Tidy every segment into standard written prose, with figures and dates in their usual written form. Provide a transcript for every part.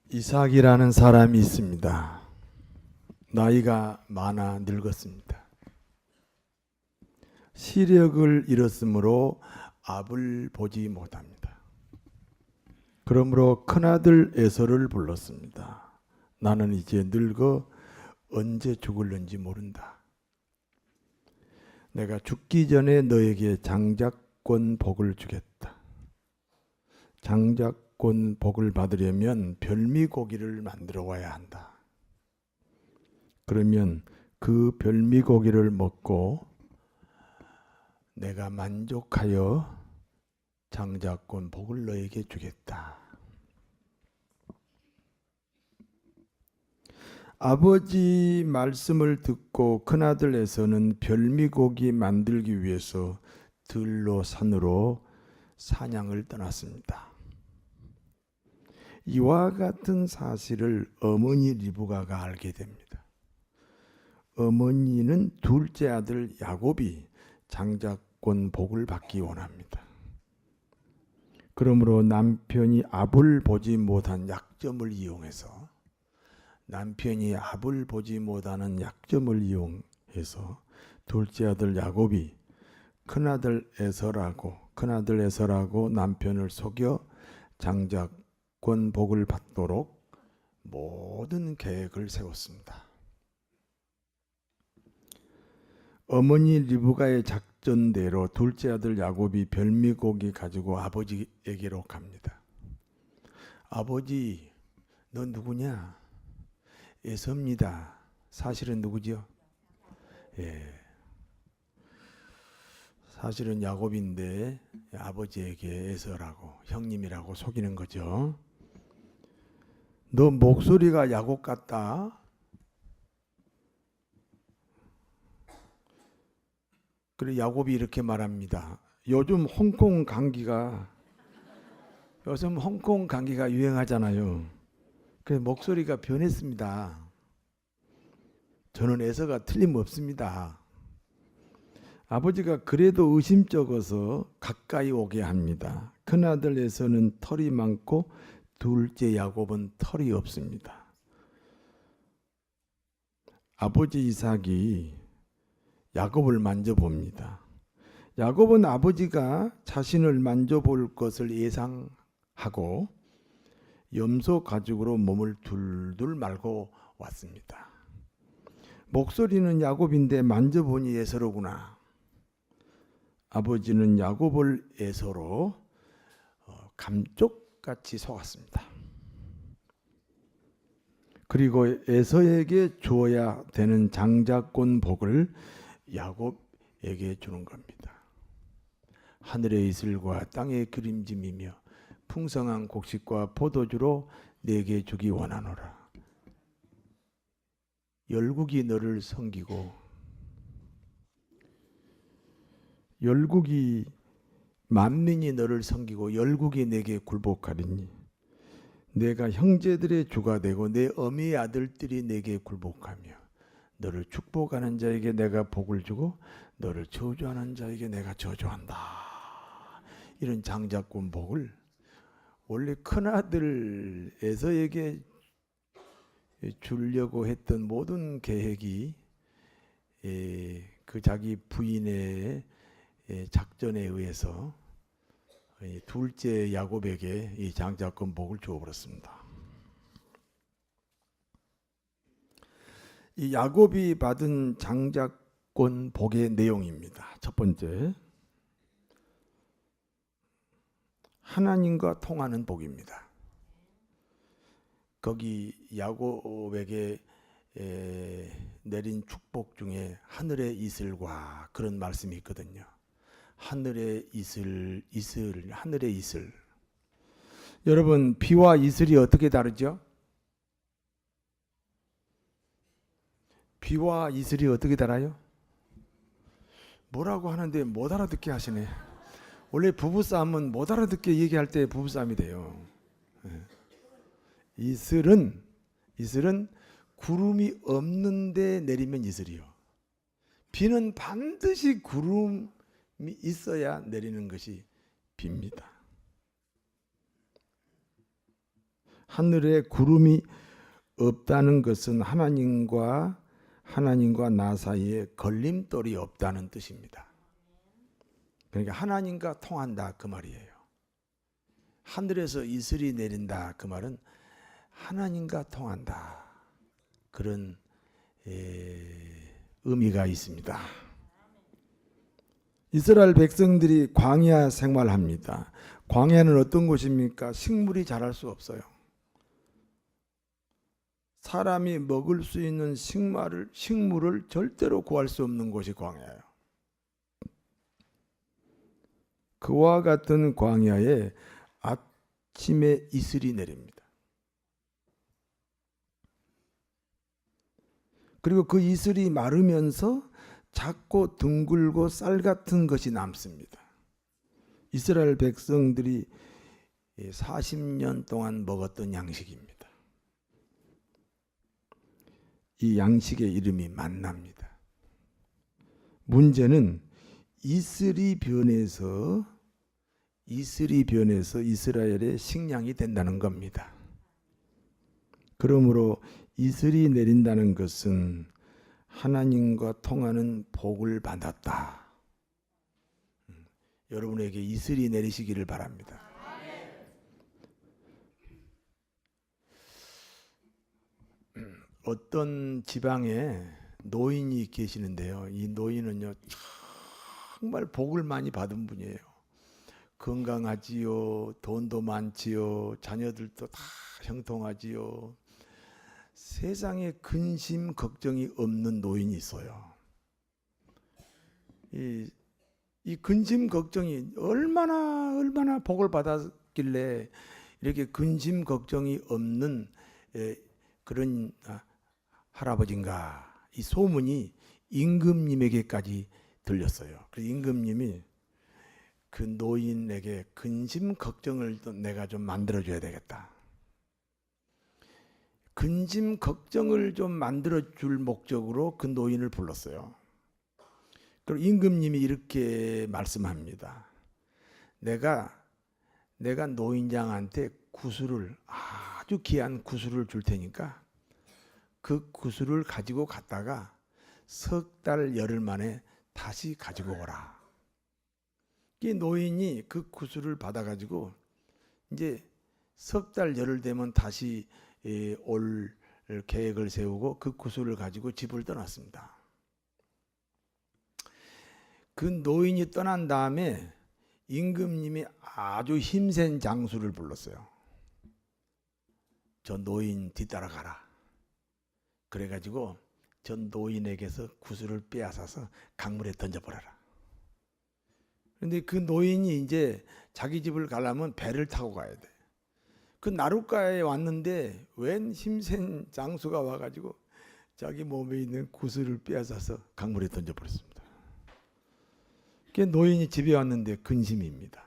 이삭이라는 사람이 있습니다. 나이가 많아 늙었습니다. 시력을 잃었으므로 앞을 보지 못합니다. 그러므로 큰아들 에서를 불렀습니다. 나는 이제 늙어 언제 죽을는지 모른다. 내가 죽기 전에 너에게 장자권 복을 주겠다. 장자권 복을 받으려면 별미고기를 만들어 와야 한다. 그러면 그 별미고기를 먹고 내가 만족하여 장자권 복을 너에게 주겠다. 아버지 말씀을 듣고 큰아들 에서는 별미고기 만들기 위해서 들로 산으로 사냥을 떠났습니다. 이와 같은 사실을 어머니 리브가가 알게 됩니다. 어머니는 둘째 아들 야곱이 장자권 복을 받기 원합니다. 그러므로 남편이 앞을 보지 못한 약점을 이용해서 둘째 아들 야곱이 큰아들 에서라고 남편을 속여 장자권 복을 받도록 모든 계획을 세웠습니다. 어머니 리브가의 작전대로 둘째 아들 야곱이 별미고기 가지고 아버지에게로 갑니다. 아버지, 너 누구냐? 에서입니다. 사실은 누구지요? 사실은 야곱인데 아버지에게 에서라고, 형님이라고 속이는 거죠. 너 목소리가 야곱 같다. 그래 야곱이 이렇게 말합니다. 요즘 홍콩 감기가 유행하잖아요. 그래서 목소리가 변했습니다. 저는 에서가 틀림없습니다. 아버지가 그래도 의심쩍어서 가까이 오게 합니다. 큰아들 에서는 털이 많고 둘째 야곱은 털이 없습니다. 아버지 이삭이 야곱을 만져봅니다. 야곱은 아버지가 자신을 만져볼 것을 예상하고 염소 가죽으로 몸을 둘둘 말고 왔습니다. 목소리는 야곱인데 만져보니 에서로구나. 아버지는 야곱을 에서로 감쪽같이 속았습니다. 그리고 에서에게 주어야 되는 장자권 복을 야곱에게 주는 겁니다. 하늘의 이슬과 땅의 기름짐이며 풍성한 곡식과 포도주로 내게 주기 원하노라. 열국이 너를 섬기고 만민이 너를 섬기고 열국이 내게 굴복하리니 내가 형제들의 주가 되고 내 어미의 아들들이 내게 굴복하며 너를 축복하는 자에게 내가 복을 주고 너를 저주하는 자에게 내가 저주한다. 이런 장자권 복을 원래 큰아들 에서에게 주려고 했던 모든 계획이 그 자기 부인의 작전에 의해서 둘째 야곱에게 이 장자권 복을 주어버렸습니다. 이 야곱이 받은 장자권 복의 내용입니다. 첫 번째, 하나님과 통하는 복입니다. 거기 야곱에게 내린 축복 중에 하늘의 이슬과 그런 말씀이 있거든요. 하늘의 이슬. 여러분, 비와 이슬이 어떻게 다르죠? 비와 이슬이 어떻게 달아요? 뭐라고 하는데 못 알아듣게 하시네. 원래 부부싸움은 못 알아듣게 얘기할 때 부부싸움이 돼요. 이슬은 구름이 없는데 내리면 이슬이요. 비는 반드시 구름이 있어야 내리는 것이 비입니다. 하늘에 구름이 없다는 것은 하나님과 나 사이에 걸림돌이 없다는 뜻입니다. 그러니까 하나님과 통한다 그 말이에요. 하늘에서 이슬이 내린다 그 말은 하나님과 통한다 그런 의미가 있습니다. 이스라엘 백성들이 광야 생활합니다. 광야는 어떤 곳입니까? 식물이 자랄 수 없어요. 사람이 먹을 수 있는 식물을 절대로 구할 수 없는 곳이 광야예요. 그와 같은 광야에 아침에 이슬이 내립니다. 그리고 그 이슬이 마르면서 작고 둥글고 쌀 같은 것이 남습니다. 이스라엘 백성들이 40년 동안 먹었던 양식입니다. 이 양식의 이름이 만나입니다. 문제는 이슬이 변해서 이스라엘의 식량이 된다는 겁니다. 그러므로 이슬이 내린다는 것은 하나님과 통하는 복을 받았다. 여러분에게 이슬이 내리시기를 바랍니다. 어떤 지방에 노인이 계시는데요. 이 노인은요, 정말 복을 많이 받은 분이에요. 건강하지요, 돈도 많지요, 자녀들도 다 형통하지요. 세상에 근심 걱정이 없는 노인이 있어요. 이 근심 걱정이 얼마나 복을 받았길래 이렇게 근심 걱정이 없는 그런 할아버지인가. 이 소문이 임금님에게까지 들렸어요. 그래서 임금님이 그 노인에게 근심 걱정을 내가 좀 만들어줘야 되겠다. 근심 걱정을 좀 만들어줄 목적으로 그 노인을 불렀어요. 그리고 임금님이 이렇게 말씀합니다. 내가 노인장한테 아주 귀한 구슬을 줄 테니까 그 구슬을 가지고 갔다가 석 달 열흘 만에 다시 가지고 오라. 이 노인이 그 구슬을 받아가지고 이제 석 달 열흘 되면 다시 올 계획을 세우고 그 구슬을 가지고 집을 떠났습니다. 그 노인이 떠난 다음에 임금님이 아주 힘센 장수를 불렀어요. 저 노인 뒤따라가라. 그래가지고 저 노인에게서 구슬을 빼앗아서 강물에 던져버려라. 그런데 그 노인이 이제 자기 집을 가려면 배를 타고 가야 돼. 그 나룻가에 왔는데 웬 힘센 장수가 와가지고 자기 몸에 있는 구슬을 빼앗아서 강물에 던져버렸습니다. 그 노인이 집에 왔는데 근심입니다.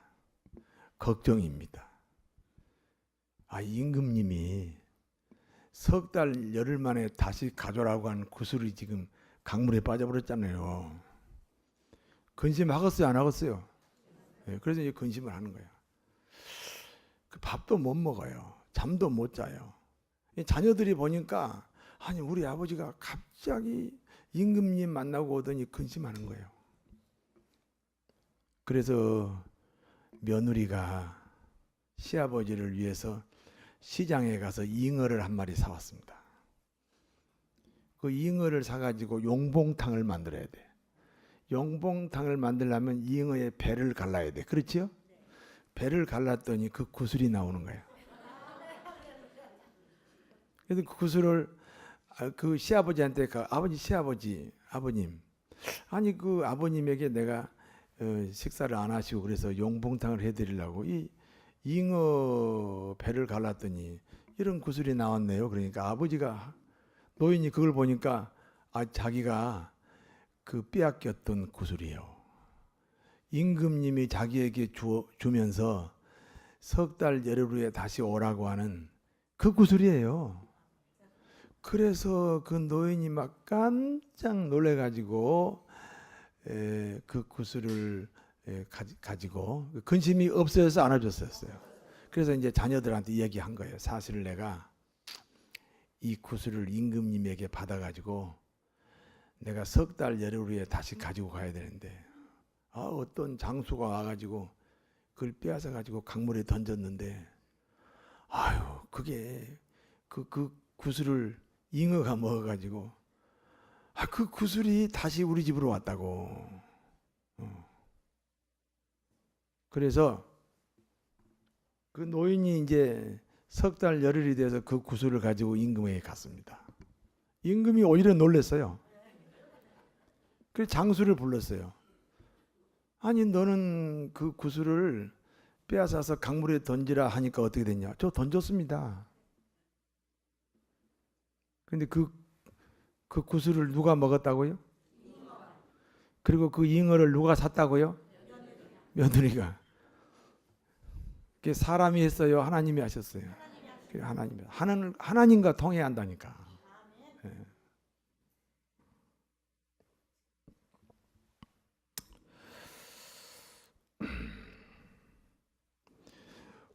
걱정입니다. 임금님이 석 달 열흘 만에 다시 가져라고 한 구슬이 지금 강물에 빠져버렸잖아요. 근심하겠어요, 안 하겠어요? 네, 그래서 이제 근심을 하는 거예요. 그 밥도 못 먹어요. 잠도 못 자요. 자녀들이 보니까 아니 우리 아버지가 갑자기 임금님 만나고 오더니 근심하는 거예요. 그래서 며느리가 시아버지를 위해서 시장에 가서 잉어를 한 마리 사왔습니다. 그 잉어를 사가지고 용봉탕을 만들어야 돼. 용봉탕을 만들려면 잉어의 배를 갈라야 돼. 그렇죠? 배를 갈랐더니 그 구슬이 나오는 거예요. 그래서 그 구슬을 그 시아버지한테 아버님, 아니 그 아버님에게 내가 식사를 안 하시고 그래서 용봉탕을 해드리려고 이 잉어 배를 갈랐더니 이런 구슬이 나왔네요. 그러니까 노인이 그걸 보니까 자기가 그 빼앗겼던 구슬이에요. 임금님이 자기에게 주면서 석 달 열흘 후에 다시 오라고 하는 그 구슬이에요. 그래서 그 노인이 막 깜짝 놀래가지고 그 구슬을 가지고 근심이 없어져서 안아줬었어요. 그래서 이제 자녀들한테 얘기한 거예요. 사실 내가 이 구슬을 임금님에게 받아가지고 내가 석 달 열흘 후에 다시 가지고 가야 되는데 어떤 장수가 와가지고 그걸 빼앗아 가지고 강물에 던졌는데 아유 그게 그 구슬을 잉어가 먹어가지고 그 구슬이 다시 우리 집으로 왔다고. 그래서 그 노인이 이제 석 달 열흘이 돼서 그 구슬을 가지고 임금에게 갔습니다. 임금이 오히려 놀랐어요. 그래서 장수를 불렀어요. 아니 너는 그 구슬을 빼앗아서 강물에 던지라 하니까 어떻게 됐냐? 저 던졌습니다. 근데 그 구슬을 누가 먹었다고요? 그리고 그 잉어를 누가 샀다고요? 며느리가. 그게 사람이 했어요? 하나님이 하셨어요? 하나님과 통해야 한다니까. 네.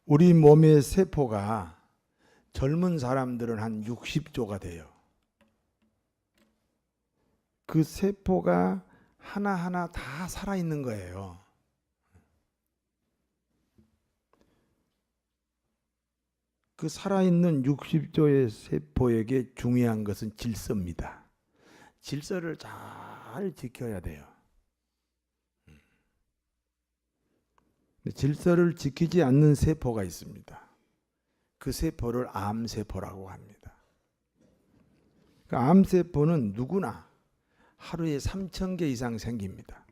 우리 몸의 세포가 젊은 사람들은 한 60조가 돼요. 그 세포가 하나하나 다 살아있는 거예요. 그 살아있는 60조의 세포에게 중요한 것은 질서입니다. 질서를 잘 지켜야 돼요. 질서를 지키지 않는 세포가 있습니다. 그 세포를 암세포라고 합니다. 그 암세포는 누구나 하루에 3,000개 이상 생깁니다.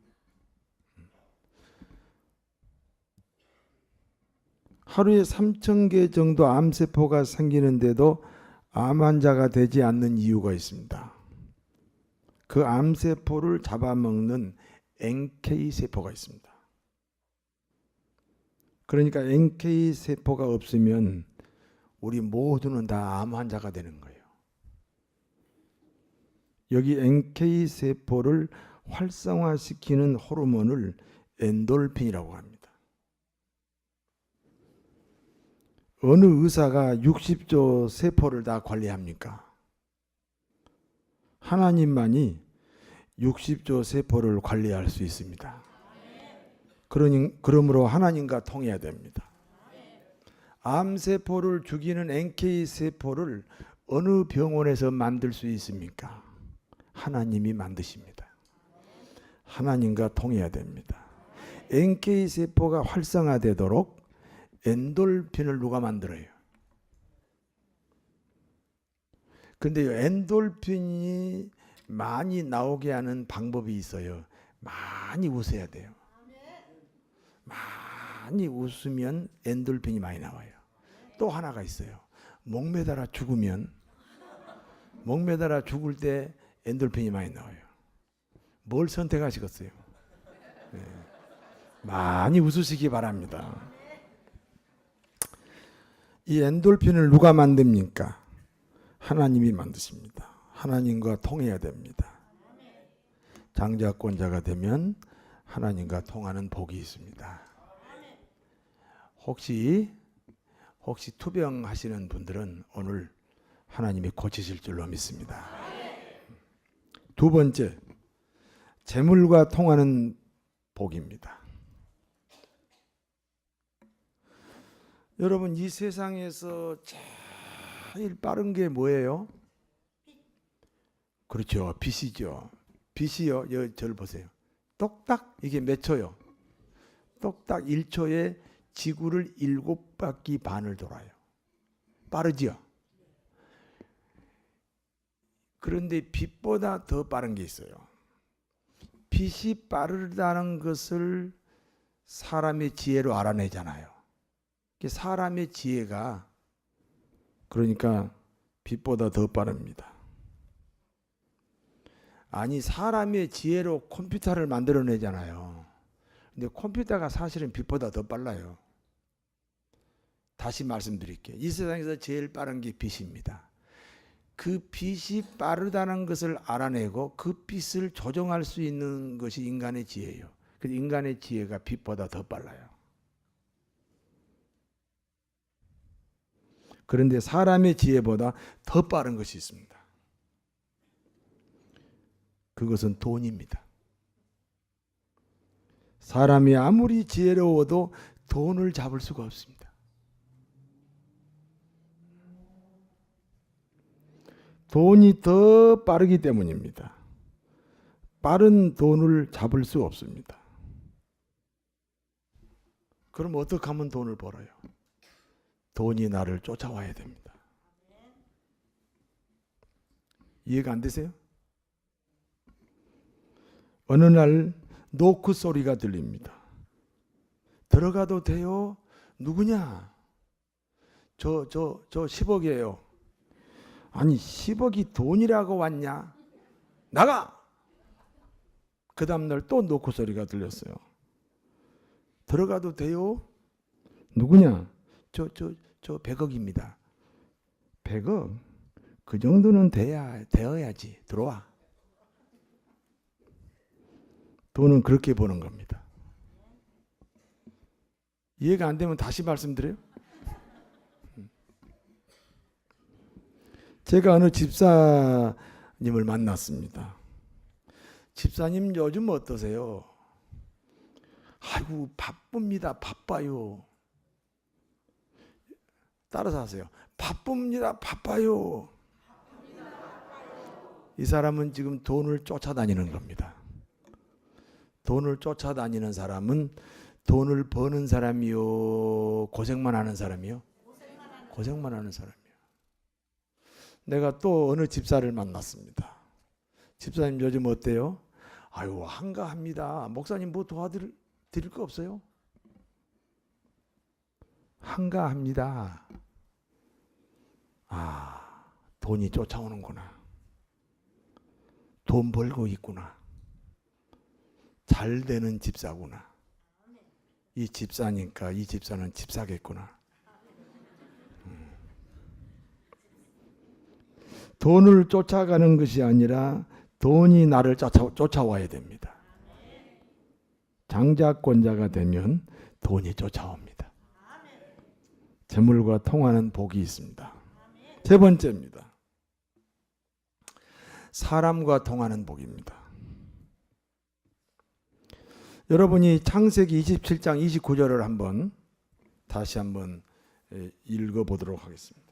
하루에 3,000개 정도 암세포가 생기는데도 암 환자가 되지 않는 이유가 있습니다. 그 암세포를 잡아먹는 NK세포가 있습니다. 그러니까 NK세포가 없으면 우리 모두는 다 암 환자가 되는 거예요. 여기 NK세포를 활성화시키는 호르몬을 엔돌핀이라고 합니다. 어느 의사가 60조 세포를 다 관리합니까? 하나님만이 60조 세포를 관리할 수 있습니다. 그러므로 하나님과 통해야 됩니다. 암세포를 죽이는 NK세포를 어느 병원에서 만들 수 있습니까? 하나님이 만드십니다. 하나님과 통해야 됩니다. NK세포가 활성화되도록 엔돌핀을 누가 만들어요? 근데 엔돌핀이 많이 나오게 하는 방법이 있어요. 많이 웃어야 돼요. 많이 웃으면 엔돌핀이 많이 나와요. 또 하나가 있어요. 목매달아 죽을 때 엔돌핀이 많이 나와요. 뭘 선택하시겠어요? 네. 많이 웃으시기 바랍니다. 이 엔돌핀을 누가 만듭니까? 하나님이 만드십니다. 하나님과 통해야 됩니다. 장자권자가 되면 하나님과 통하는 복이 있습니다. 혹시 투병하시는 분들은 오늘 하나님이 고치실 줄로 믿습니다. 두 번째, 재물과 통하는 복입니다. 여러분, 이 세상에서 제일 빠른 게 뭐예요? 그렇죠. 빛이죠. 빛이요. 저를 보세요. 똑딱 이게 몇 초요? 똑딱 1초에 지구를 7바퀴 반을 돌아요. 빠르죠? 그런데 빛보다 더 빠른 게 있어요. 빛이 빠르다는 것을 사람의 지혜로 알아내잖아요. 사람의 지혜가 그러니까 빛보다 더 빠릅니다. 아니 사람의 지혜로 컴퓨터를 만들어내잖아요. 근데 컴퓨터가 사실은 빛보다 더 빨라요. 다시 말씀드릴게요. 이 세상에서 제일 빠른 게 빛입니다. 그 빛이 빠르다는 것을 알아내고 그 빛을 조정할 수 있는 것이 인간의 지혜예요. 그래서 인간의 지혜가 빛보다 더 빨라요. 그런데 사람의 지혜보다 더 빠른 것이 있습니다. 그것은 돈입니다. 사람이 아무리 지혜로워도 돈을 잡을 수가 없습니다. 돈이 더 빠르기 때문입니다. 빠른 돈을 잡을 수 없습니다. 그럼 어떻게 하면 돈을 벌어요? 돈이 나를 쫓아와야 됩니다. 이해가 안 되세요? 어느 날 노크 소리가 들립니다. 들어가도 돼요? 누구냐? 저 10억이에요. 아니 10억이 돈이라고 왔냐? 나가! 그 다음날 또 노크 소리가 들렸어요. 들어가도 돼요? 누구냐? 저 100억입니다. 100억? 그 정도는 되어야지. 들어와. 돈은 그렇게 버는 겁니다. 이해가 안 되면 다시 말씀드려요. 제가 어느 집사님을 만났습니다. 집사님 요즘 어떠세요? 아이고 바쁩니다. 바빠요. 따라서 하세요. 바쁩니다. 바빠요. 이 사람은 지금 돈을 쫓아다니는 겁니다. 돈을 쫓아다니는 사람은 돈을 버는 사람이요? 고생만 하는 사람이요? 고생만 하는 사람이요. 내가 또 어느 집사를 만났습니다. 집사님 요즘 어때요? 아유 한가합니다. 목사님 뭐 도와드릴 거 없어요? 한가합니다. 아, 돈이 쫓아오는구나. 돈 벌고 있구나. 잘 되는 집사구나. 이 집사니까 이 집사는 집사겠구나. 돈을 쫓아가는 것이 아니라 돈이 나를 쫓아와야 됩니다. 장자권자가 되면 돈이 쫓아옵니다. 재물과 통하는 복이 있습니다. 세 번째입니다. 사람과 통하는 복입니다. 여러분이 창세기 27장 29절을 다시 한번 읽어보도록 하겠습니다.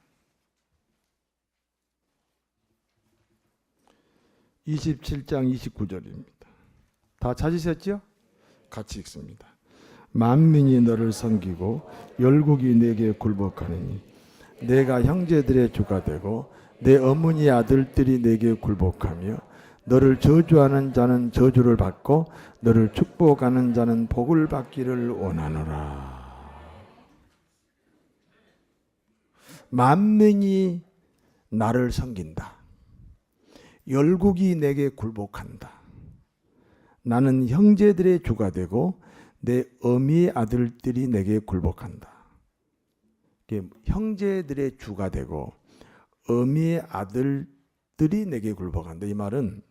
27장 29절입니다. 다 찾으셨죠? 같이 읽습니다. 만민이 너를 섬기고 열국이 내게 굴복하느니 내가 형제들의 주가 되고 내 어머니 아들들이 내게 굴복하며 너를 저주하는 자는 저주를 받고 너를 축복하는 자는 복을 받기를 원하노라. 만민이 나를 섬긴다. 열국이 내게 굴복한다. 나는 형제들의 주가 되고 내 어미의 아들들이 내게 굴복한다. 형제들의 주가 되고 어미의 아들들이 내게 굴복한다. 이 말은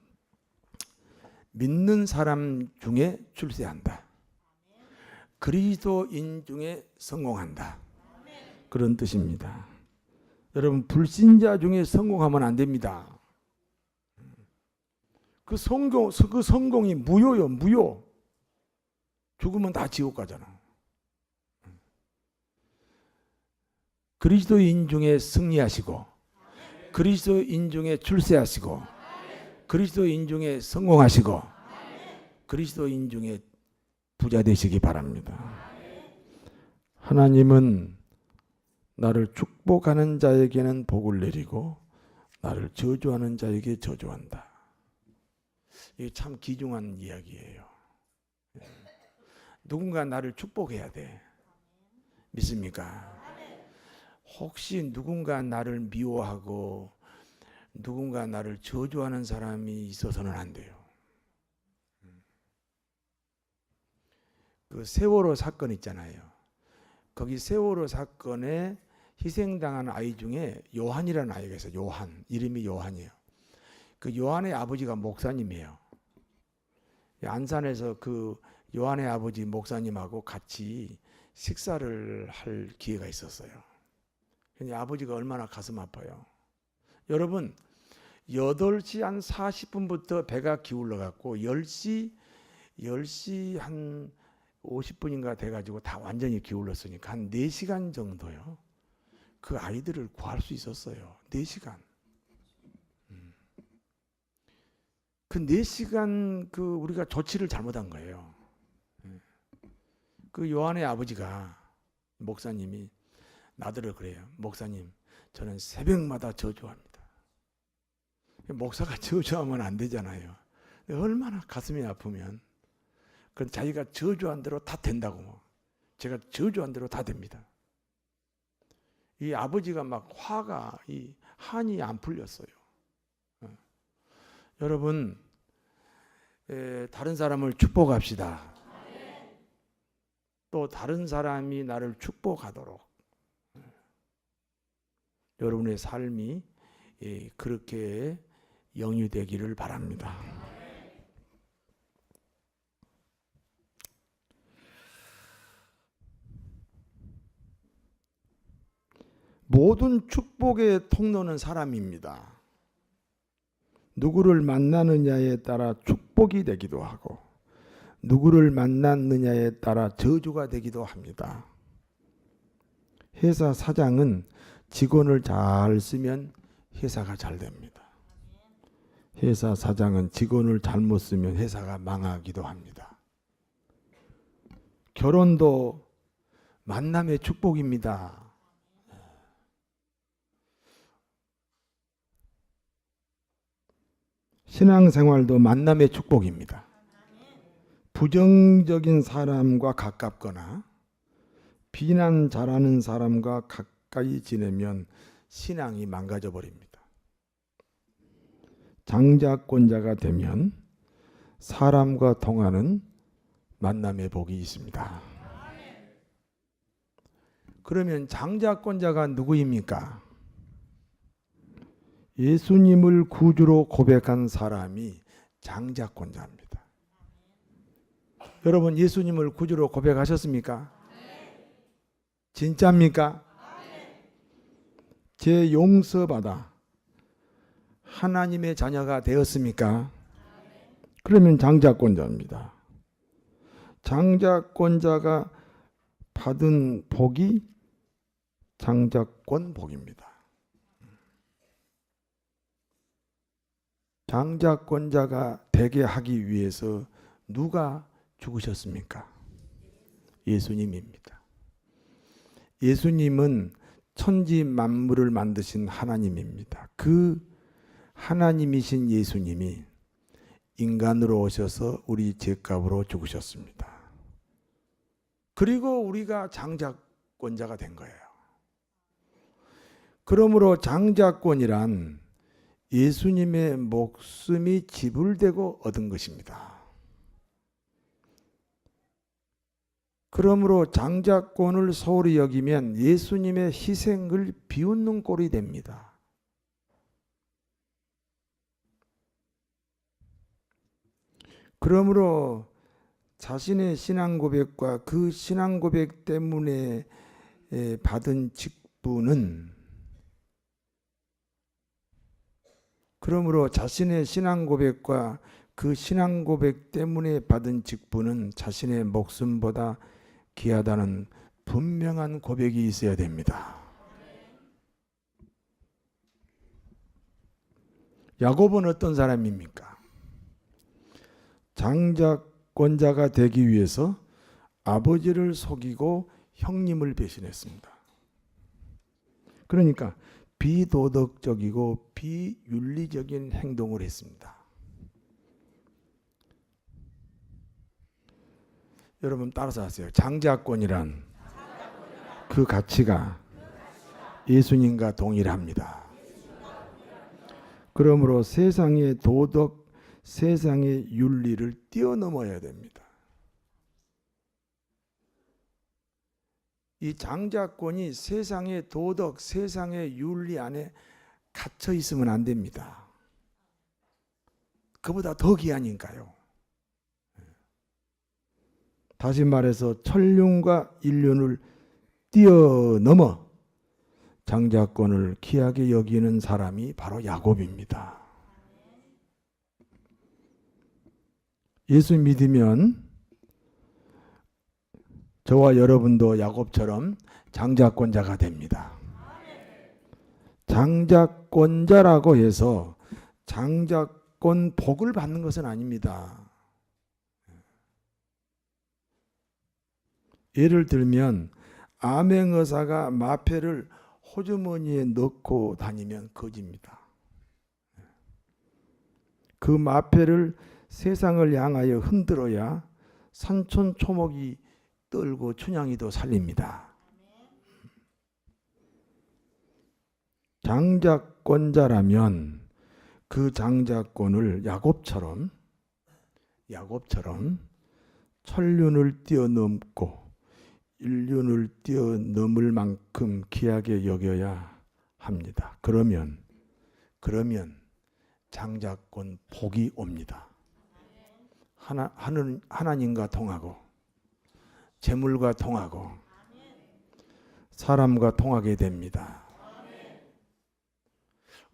믿는 사람 중에 출세한다. 그리스도인 중에 성공한다. 그런 뜻입니다. 여러분 불신자 중에 성공하면 안 됩니다. 그 성공이 무효요, 무효. 죽으면 다 지옥 가잖아. 그리스도인 중에 승리하시고, 그리스도인 중에 출세하시고, 그리스도인 중에 성공하시고, 그리스도인 중에 부자 되시기 바랍니다. 하나님은 나를 축복하는 자에게는 복을 내리고 나를 저주하는 자에게 저주한다. 이게 참 귀중한 이야기예요. 누군가 나를 축복해야 돼. 믿습니까? 혹시 누군가 나를 미워하고 누군가 나를 저주하는 사람이 있어서는 안 돼요. 그 세월호 사건 있잖아요. 거기 세월호 사건에 희생당한 아이 중에 요한이라는 아이가 있어요. 요한. 이름이 요한이에요. 그 요한의 아버지가 목사님이에요. 안산에서 그 요한의 아버지 목사님하고 같이 식사를 할 기회가 있었어요. 근데 아버지가 얼마나 가슴 아파요. 여러분 8시 한 40분부터 배가 기울어 갖고 10시 한 50분인가 돼가지고 다 완전히 기울었으니까 한 4시간 정도요. 그 아이들을 구할 수 있었어요. 4시간. 그 4시간 그 우리가 조치를 잘못한 거예요. 그 요한의 아버지가 목사님이 나더러 그래요. 목사님, 저는 새벽마다 저주합니다. 목사가 저주하면 안 되잖아요. 얼마나 가슴이 아프면 그 자기가 저주한 대로 다 된다고. 제가 저주한 대로 다 됩니다. 이 아버지가 막 화가 이 한이 안 풀렸어요. 여러분 다른 사람을 축복합시다. 또 다른 사람이 나를 축복하도록 여러분의 삶이 그렇게 영유되기를 바랍니다. 모든 축복의 통로는 사람입니다. 누구를 만나느냐에 따라 축복이 되기도 하고 누구를 만났느냐에 따라 저주가 되기도 합니다. 회사 사장은 직원을 잘 쓰면 회사가 잘 됩니다. 회사 사장은 직원을 잘못 쓰면 회사가 망하기도 합니다. 결혼도 만남의 축복입니다. 신앙생활도 만남의 축복입니다. 부정적인 사람과 가깝거나 비난 잘하는 사람과 가까이 지내면 신앙이 망가져 버립니다. 장자권자가 되면 사람과 통하는 만남의 복이 있습니다. 그러면 장자권자가 누구입니까? 예수님을 구주로 고백한 사람이 장자권자입니다. 여러분 예수님을 구주로 고백하셨습니까? 진짜입니까? 제 용서받아 하나님의 자녀가 되었습니까? 그러면 장자권자입니다. 장자권자가 받은 복이 장자권 복입니다. 장자권자가 되게 하기 위해서 누가 죽으셨습니까? 예수님입니다. 예수님은 천지 만물을 만드신 하나님입니다. 그 하나님이신 예수님이 인간으로 오셔서 우리 죄값으로 죽으셨습니다. 그리고 우리가 장자권자가 된 거예요. 그러므로 장자권이란 예수님의 목숨이 지불되고 얻은 것입니다. 그러므로 장자권을 소홀히 여기면 예수님의 희생을 비웃는 꼴이 됩니다. 그러므로 자신의 신앙 고백과 그 신앙 고백 때문에 받은 직분은 그러므로 자신의 신앙 고백과 그 신앙 고백 때문에 받은 직분은 자신의 목숨보다 귀하다는 분명한 고백이 있어야 됩니다. 야곱은 어떤 사람입니까? 장자권자가 되기 위해서 아버지를 속이고 형님을 배신했습니다. 그러니까 비도덕적이고 비윤리적인 행동을 했습니다. 여러분 따라서 하세요. 장자권이란 그 가치가 예수님과 동일합니다. 그러므로 세상의 도덕, 세상의 윤리를 뛰어넘어야 됩니다. 이 장자권이 세상의 도덕, 세상의 윤리 안에 갇혀 있으면 안 됩니다. 그보다 더 귀하니까요. 다시 말해서 천륜과 인륜을 뛰어넘어 장자권을 귀하게 여기는 사람이 바로 야곱입니다. 예수 믿으면 저와 여러분도 야곱처럼 장자권자가 됩니다. 장자권자라고 해서 장자권 복을 받는 것은 아닙니다. 예를 들면 암행어사가 마패를 호주머니에 넣고 다니면 거지입니다. 그 마패를 세상을 향하여 흔들어야 산천초목이 떨고 춘향이도 살립니다. 장자권자라면 그 장자권을 야곱처럼 천륜을 뛰어넘고 인륜을 뛰어넘을 만큼 귀하게 여겨야 합니다. 그러면 장자권 복이 옵니다. 하나님과 통하고 재물과 통하고 사람과 통하게 됩니다.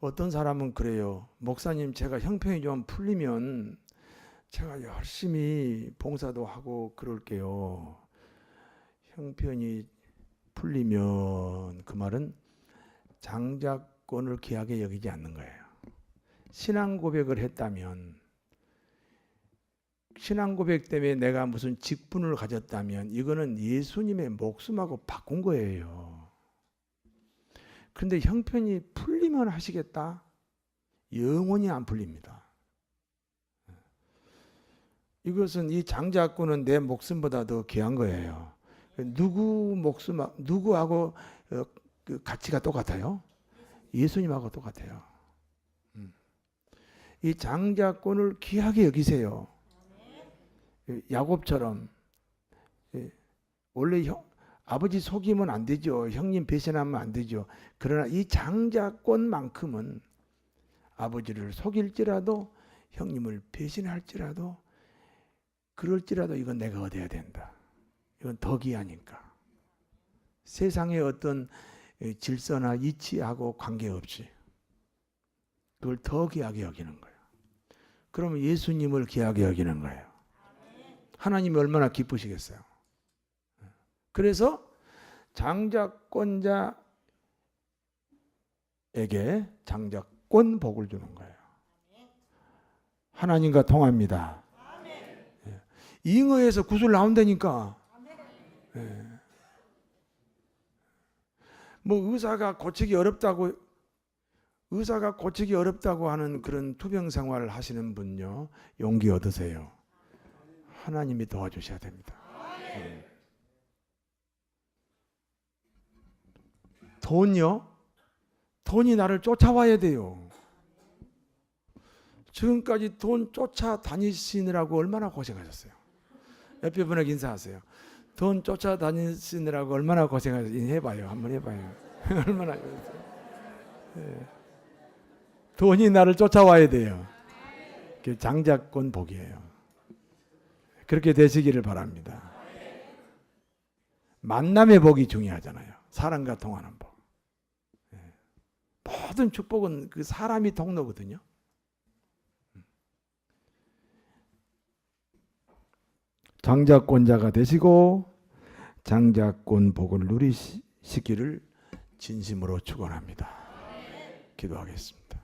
어떤 사람은 그래요. 목사님, 제가 형편이 좀 풀리면 제가 열심히 봉사도 하고 그럴게요. 형편이 풀리면, 그 말은 장자권을 귀하게 여기지 않는 거예요. 신앙 고백을 했다면, 신앙 고백 때문에 내가 무슨 직분을 가졌다면 이거는 예수님의 목숨하고 바꾼 거예요. 그런데 형편이 풀리면 하시겠다? 영원히 안 풀립니다. 이것은, 이 장자권은 내 목숨보다 더 귀한 거예요. 누구하고 그 가치가 똑같아요? 예수님하고 똑같아요. 이 장자권을 귀하게 여기세요. 야곱처럼. 원래 아버지 속이면 안 되죠. 형님 배신하면 안 되죠. 그러나 이 장자권만큼은 아버지를 속일지라도, 형님을 배신할지라도, 그럴지라도 이건 내가 얻어야 된다. 이건 더 귀하니까. 세상의 어떤 질서나 이치하고 관계없이 그걸 더 귀하게 여기는 거예요. 그러면 예수님을 귀하게 여기는 거예요. 하나님이 얼마나 기쁘시겠어요. 그래서 장자권자에게 장자권 복을 주는 거예요. 하나님과 통합니다. 잉어에서 구슬 나온다니까. 뭐 의사가 고치기 어렵다고 하는 그런 투병 생활을 하시는 분요, 용기 얻으세요. 하나님이 도와주셔야 됩니다. 돈이 나를 쫓아와야 돼요. 지금까지 돈 쫓아다니시느라고 얼마나 고생하셨어요. 옆에 분에게 인사하세요. 돈 쫓아다니시느라고 얼마나 고생하셨어요. 해봐요. 한번 해봐요. 얼마나. 돈이 나를 쫓아와야 돼요. 그게 장자권 복이에요. 그렇게 되시기를 바랍니다. 만남의 복이 중요하잖아요. 사람과 통하는 복. 모든 축복은 그 사람이 통로거든요. 장자권자가 되시고 장자권 복을 누리시기를 진심으로 축원합니다. 기도하겠습니다.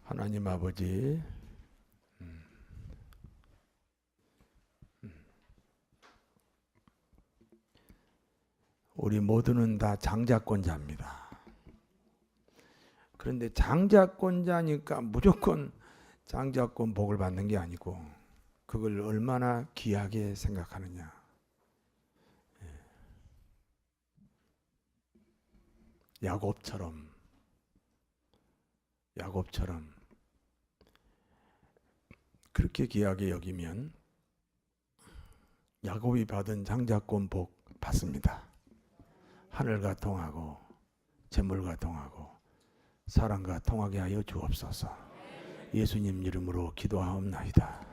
하나님 아버지, 우리 모두는 다 장자권자입니다. 그런데 장자권자니까 무조건 장자권 복을 받는 게 아니고 그걸 얼마나 귀하게 생각하느냐. 야곱처럼 그렇게 귀하게 여기면 야곱이 받은 장자권 복 받습니다. 하늘과 통하고 재물과 통하고 사랑과 통하게 하여 주옵소서. 예수님 이름으로 기도하옵나이다.